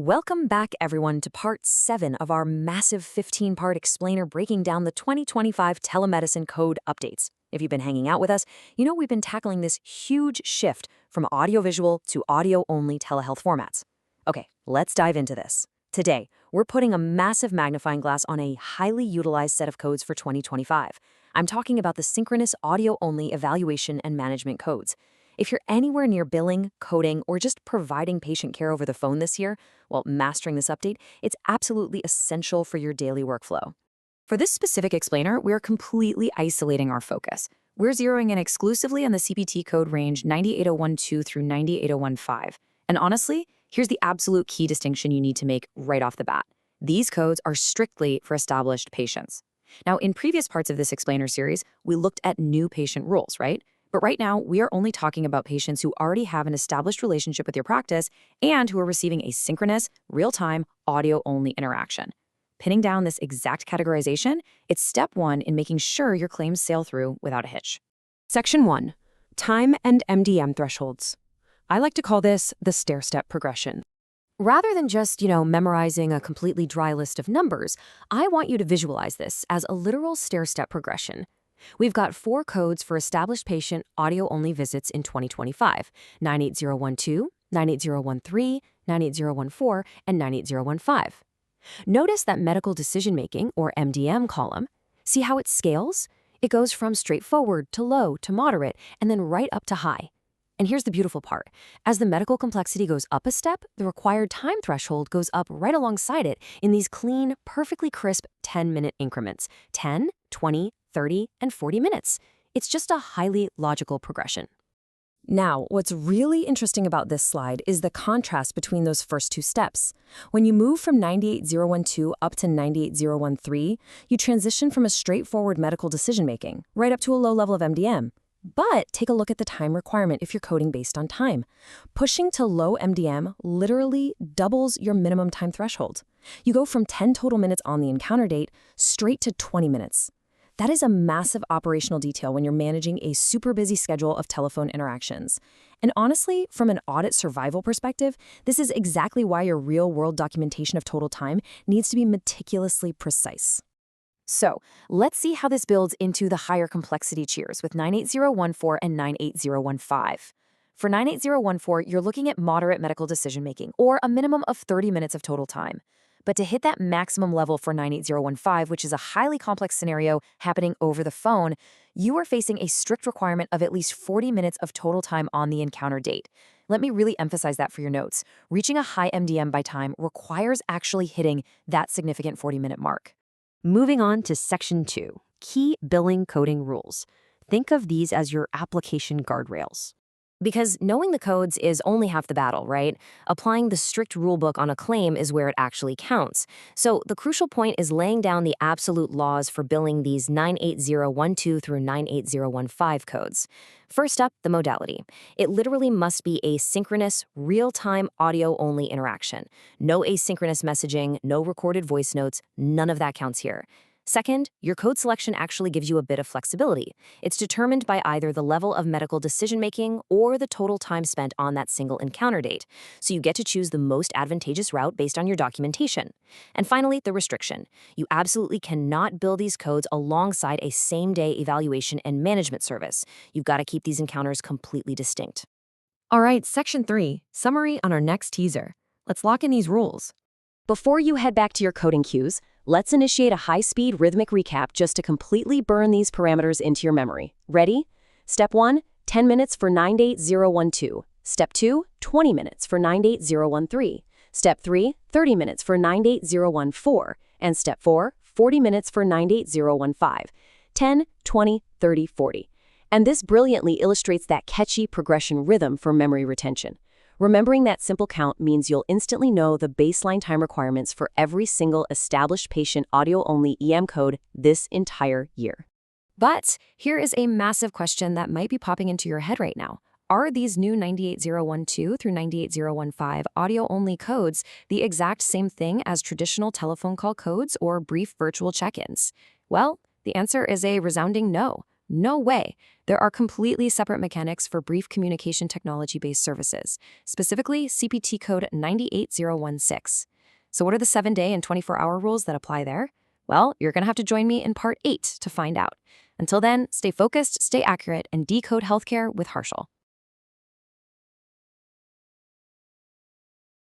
Welcome back, everyone, to part 7 of our massive 15-part explainer breaking down the 2025 telemedicine code updates. If you've been hanging out with us, you know we've been tackling this huge shift from audiovisual to audio-only telehealth formats. Okay, let's dive into this. Today, we're putting a massive magnifying glass on a highly utilized set of codes for 2025. I'm talking about the Synchronous audio-only evaluation and management codes. If you're anywhere near billing, coding, or just providing patient care over the phone this year, while mastering this update, it's absolutely essential for your daily workflow. For this specific explainer, we're completely isolating our focus. We're zeroing in exclusively on the CPT code range 98012 through 98015. And honestly, here's the absolute key distinction you need to make right off the bat. These codes are strictly for established patients. Now, in previous parts of this explainer series, we looked at new patient rules, right? But right now, we are only talking about patients who already have an established relationship with your practice and who are receiving a synchronous, real-time, audio-only interaction. Pinning down this exact categorization, it's step 1 in making sure your claims sail through without a hitch. Section 1. Time and MDM thresholds. I like to call this the stair-step progression. Rather than just, memorizing a completely dry list of numbers, I want you to visualize this as a literal stair-step progression. We've got 4 codes for established patient audio-only visits in 2025, 98012, 98013, 98014, and 98015. Notice that medical decision-making, or MDM column. See how it scales? It goes from straightforward to low to moderate, and then right up to high. And here's the beautiful part. As the medical complexity goes up a step, the required time threshold goes up right alongside it in these clean, perfectly crisp 10-minute increments, 10, 20, 30, and 40 minutes. It's just a highly logical progression. Now, what's really interesting about this slide is the contrast between those first 2 steps. When you move from 98012 up to 98013, you transition from a straightforward medical decision-making right up to a low level of MDM. But take a look at the time requirement if you're coding based on time. Pushing to low MDM literally doubles your minimum time threshold. You go from 10 total minutes on the encounter date straight to 20 minutes. That is a massive operational detail when you're managing a super busy schedule of telephone interactions. And honestly, from an audit survival perspective, this is exactly why your real-world documentation of total time needs to be meticulously precise. So, let's see how this builds into the higher complexity tiers with 98014 and 98015. For 98014, you're looking at moderate medical decision-making, or a minimum of 30 minutes of total time. But to hit that maximum level for 98015, which is a highly complex scenario happening over the phone, you are facing a strict requirement of at least 40 minutes of total time on the encounter date. Let me really emphasize that for your notes. Reaching a high MDM by time requires actually hitting that significant 40-minute mark. Moving on to Section 2, Key Billing Coding Rules. Think of these as your application guardrails. Because knowing the codes is only half the battle, right? Applying the strict rulebook on a claim is where it actually counts. So the crucial point is laying down the absolute laws for billing these 98012 through 98015 codes. First up, the modality. It literally must be a synchronous, real-time audio-only interaction. No asynchronous messaging, no recorded voice notes, none of that counts here. Second, your code selection actually gives you a bit of flexibility. It's determined by either the level of medical decision-making or the total time spent on that single encounter date. So you get to choose the most advantageous route based on your documentation. And finally, the restriction. You absolutely cannot bill these codes alongside a same-day evaluation and management service. You've got to keep these encounters completely distinct. All right, Section 3, summary on our next teaser. Let's lock in these rules. Before you head back to your coding cues, let's initiate a high-speed rhythmic recap just to completely burn these parameters into your memory. Ready? Step 1, 10 minutes for 98012. Step 2, 20 minutes for 98013. Step 3, 30 minutes for 98014. And Step 4, 40 minutes for 98015. 10, 20, 30, 40. And this brilliantly illustrates that catchy progression rhythm for memory retention. Remembering that simple count means you'll instantly know the baseline time requirements for every single established patient audio-only EM code this entire year. But here is a massive question that might be popping into your head right now. Are these new 98012 through 98015 audio-only codes the exact same thing as traditional telephone call codes or brief virtual check-ins? Well, the answer is a resounding no. No way. There are completely separate mechanics for brief communication technology-based services, specifically CPT code 98016. So what are the 7-day and 24-hour rules that apply there? Well, you're going to have to join me in part 8 to find out. Until then, stay focused, stay accurate, and decode healthcare with Harshal.